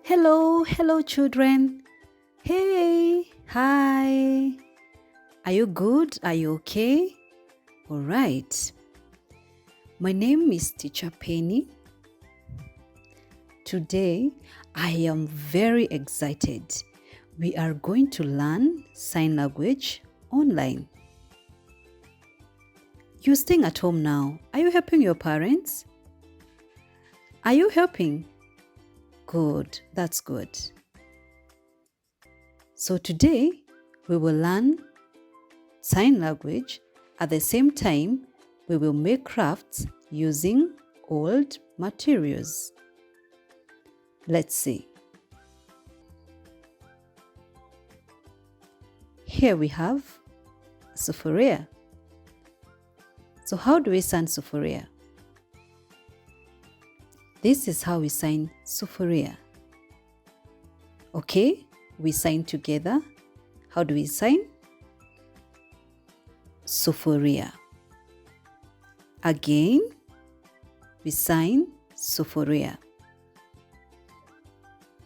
Hello, children. Hey, hi. Are you good? Are you okay? All right. My name is Teacher Penny. Today, I am very excited. We are going to learn sign language online. You're staying at home now. Are you helping your parents? Are you helping? Good, that's good. So today, we will learn sign language. At the same time, we will make crafts using old materials. Let's see. Here we have sufuria. So how do we sign sufuria? This is how we sign sufuria. Okay, we sign together. How do we sign? Sufuria. Again, we sign sufuria.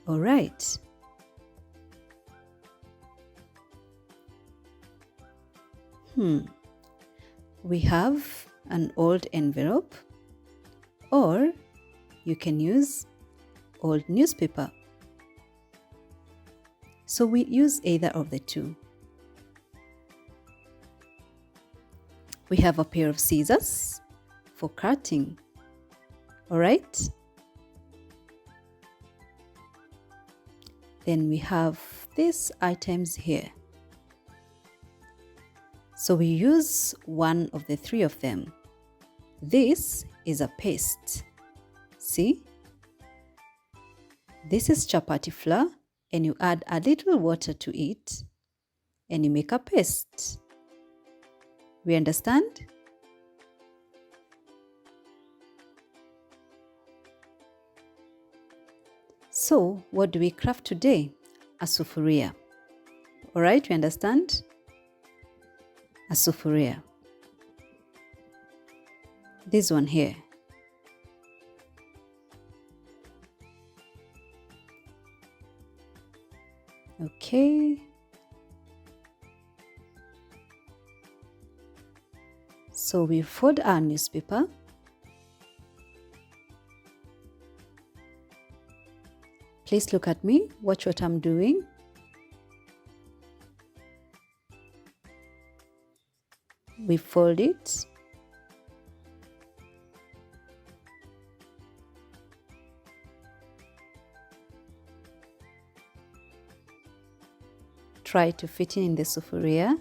All right. We have an old envelope, or you can use old newspaper. So we use either of the two. We have a pair of scissors for cutting. All right. Then we have these items here. So we use one of the three of them. This is a paste. See? This is chapati flour, and you add a little water to it and you make a paste. We understand? So, what do we craft today? A sufuria. All right, we understand? A sufuria. This one here. Okay. So we fold our newspaper. Please look at me, watch what I'm doing. We fold it. Try to fit in the sufuria.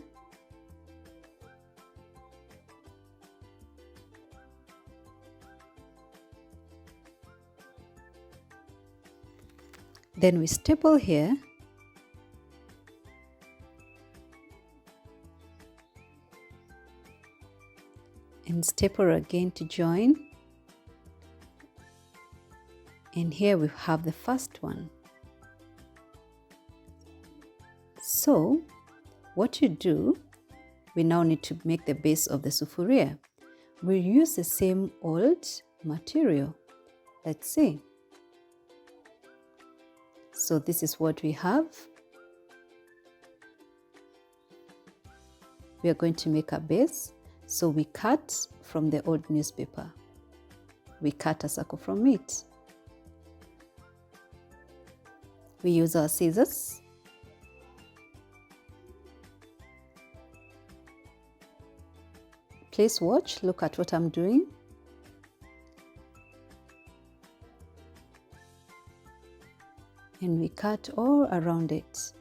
Then we staple here. And staple again to join. And here we have the first one. So, what you do, we now need to make the base of the sufuria. We use the same old material. Let's see. So this is what we have. We are going to make a base. So we cut from the old newspaper. We cut a circle from it. We use our scissors. Please watch, look at what I'm doing. And we cut all around it.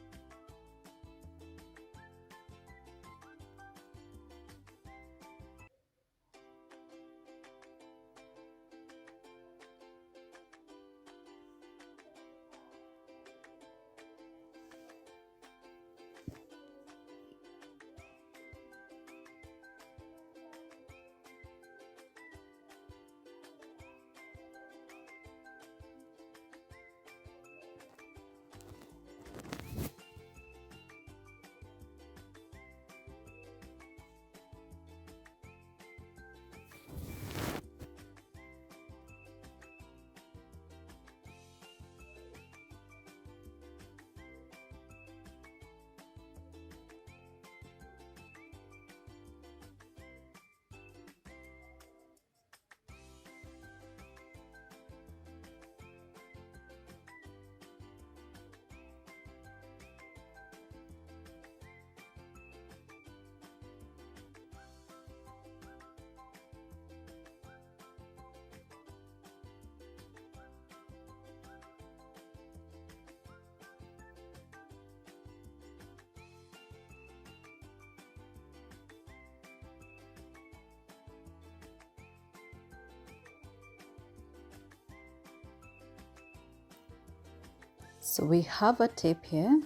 So we have a tape here,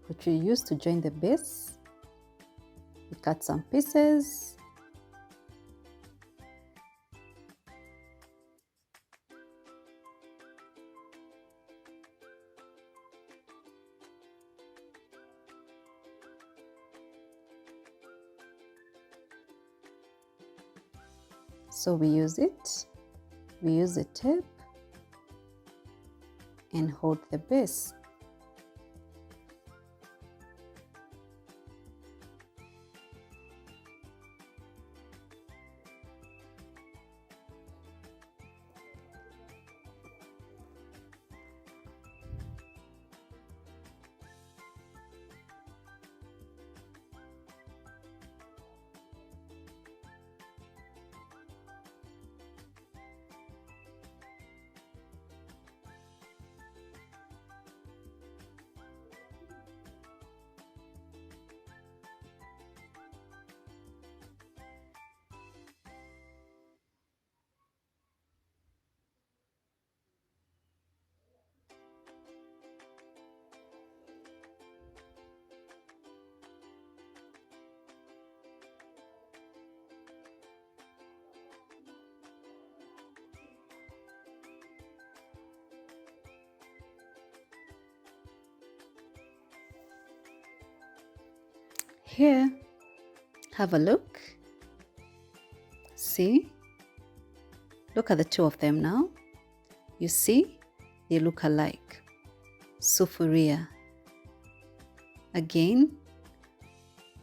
which we use to join the base. We cut some pieces. So we use the tape and hold the base. Here, have a look. See? Look at the two of them now. You see? They look alike. Sufuria. Again,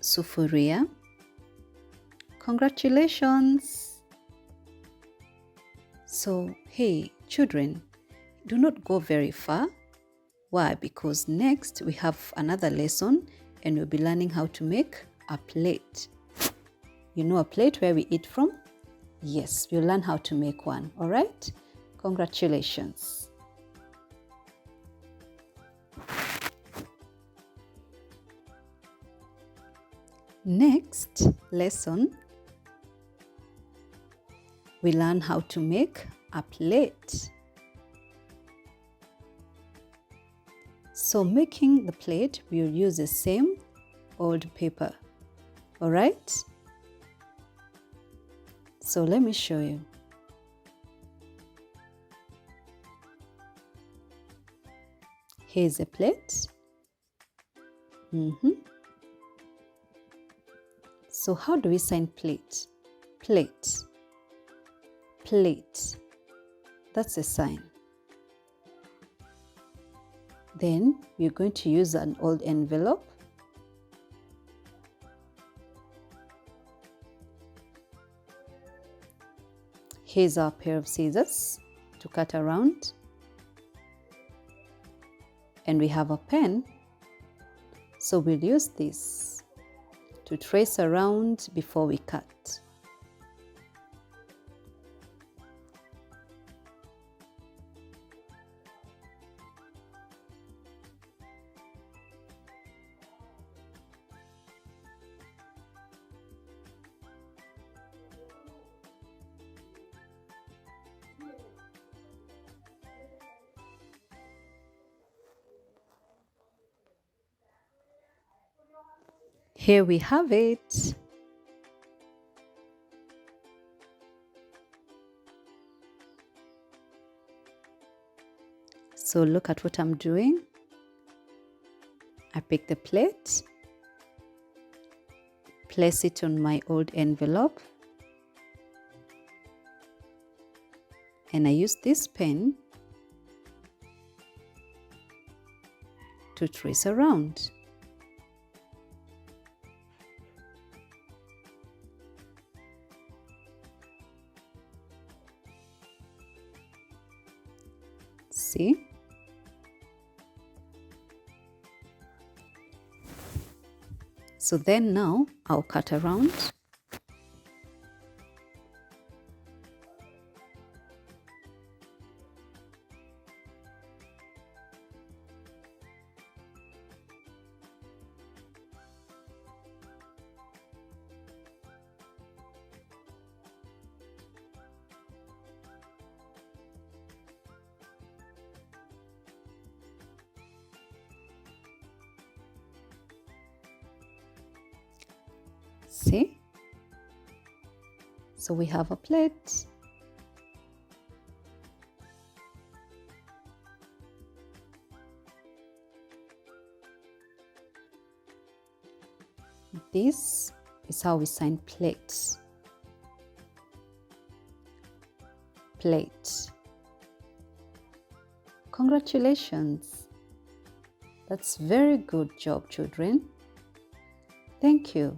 sufuria. Congratulations! So, hey, children, do not go very far. Why? Because next we have another lesson and we'll be learning how to make a plate. You know a plate where we eat from? Yes, we'll learn how to make one, all right? Congratulations. Next lesson, we learn how to make a plate. So making the plate, we'll use the same old paper, all right? So let me show you. Here's a plate. So how do we sign plate? Plate. Plate. That's a sign. Then we're going to use an old envelope. Here's our pair of scissors to cut around. And we have a pen, so we'll use this to trace around before we cut. Here we have it. So look at what I'm doing. I pick the plate, place it on my old envelope, and I use this pen to trace around. See? So then now I'll cut around. See? So we have a plate. This is how we sign plate. Plate. Congratulations. That's very good job, children. Thank you.